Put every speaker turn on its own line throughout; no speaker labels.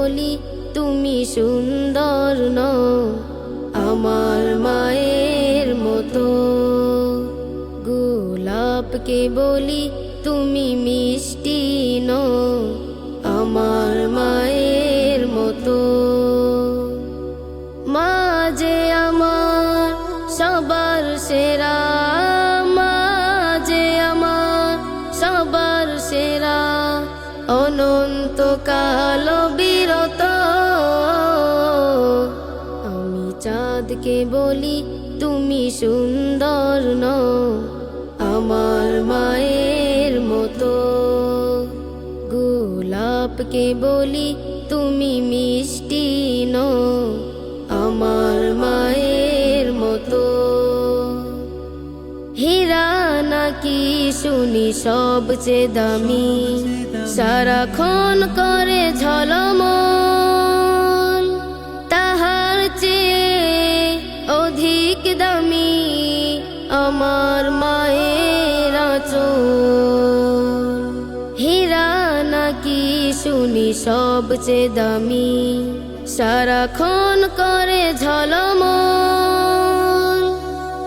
বলি তুমি সুন্দর নও আমার মায়ের মতো। গোলাপকে বলি তুমি মিষ্টি নও আমার মায়ের মতো। মা যে আমার সবার সেরা, মা যে আমার সবার সেরা, অনন্তকাল বিরত। আমি চাঁদকে বলি তুমি সুন্দর নও আমার মায়ের মতো। গোলাপকে বলি তুমি মিষ্টি নও আমার মায়ের মতো। হীরা নাকি শুনি সবচেয়ে দামি, সারাক্ষণ করে ঝলমল, তাহার চেয়ে অধিক দামি আমার মায়ের আঁচল। হীরা নাকি শুনি সবচেয়ে দামি, সারাক্ষণ করে ঝলমল,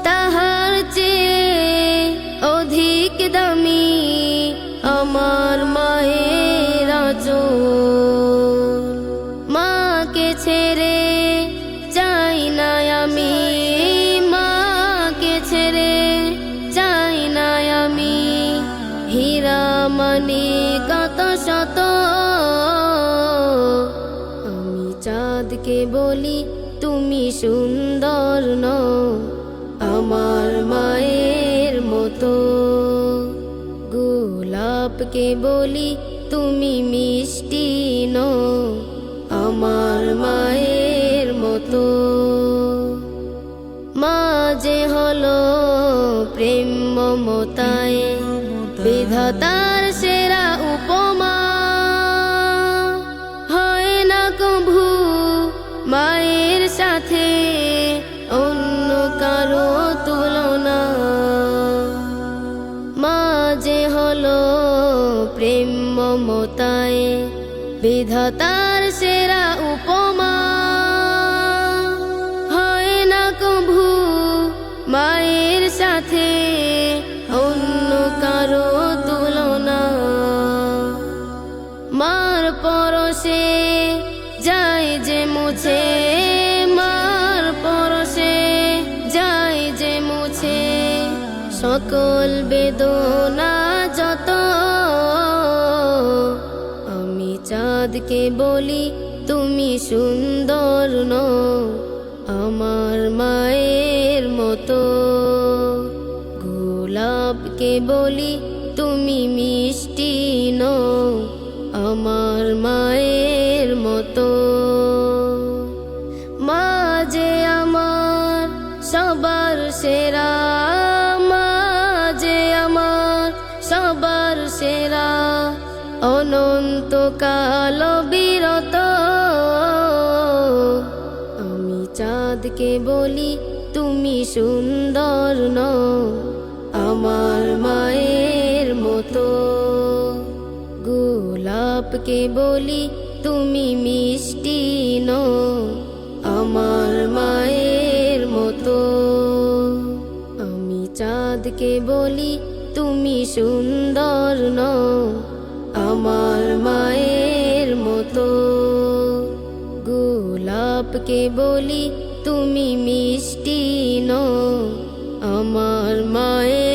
তাহার চেয়ে অধিক দামি আমার মায়ের আঁচল। মাকে ছেড়ে যাই না আমি, মাকে ছেড়ে যাই না আমি, হীরা মানে কত শত। আমি চাঁদকে বলি তুমি সুন্দর নও আমার মায়ের মতো। গোলাপকে বলি তুমি মিষ্টি নও আমার মায়ের মতো। মা যে হলো প্রেম মমতায় বিধাতার সেরা উপমা, হয় না কভু মায়ের সাথে অন্য কারো তুলনা। মা যে হলো প্রেম মমতায় বিধাতার সেরা উপমা, হয় না কভু মায়ের সাথে অন্য কারো তুলনা। মার পরশে যায় যে মুছে, মার পরশে যায় যে মুছে সকল বেদনা যত। আমি চাঁদকে বলি তুমি সুন্দর নও আমার মায়ের মতো। গোলাপকে বলি তুমি মিষ্টি নও আমার মায়ের মতো। মা যে আমার সবার সেরা, মা যে আমার সবার সেরা, অনন্তকাল বিরত। আমি চাঁদকে বলি তুমি সুন্দর নও আমার মায়ের মতো। গোলাপকে বলি তুমি মিষ্টি নও আমার মায়ের মতো। আমি চাঁদকে বলি তুমি সুন্দর নও আমার মায়ের মতো। গোলাপকে বলি তুমি মিষ্টি নও আমার মায়ের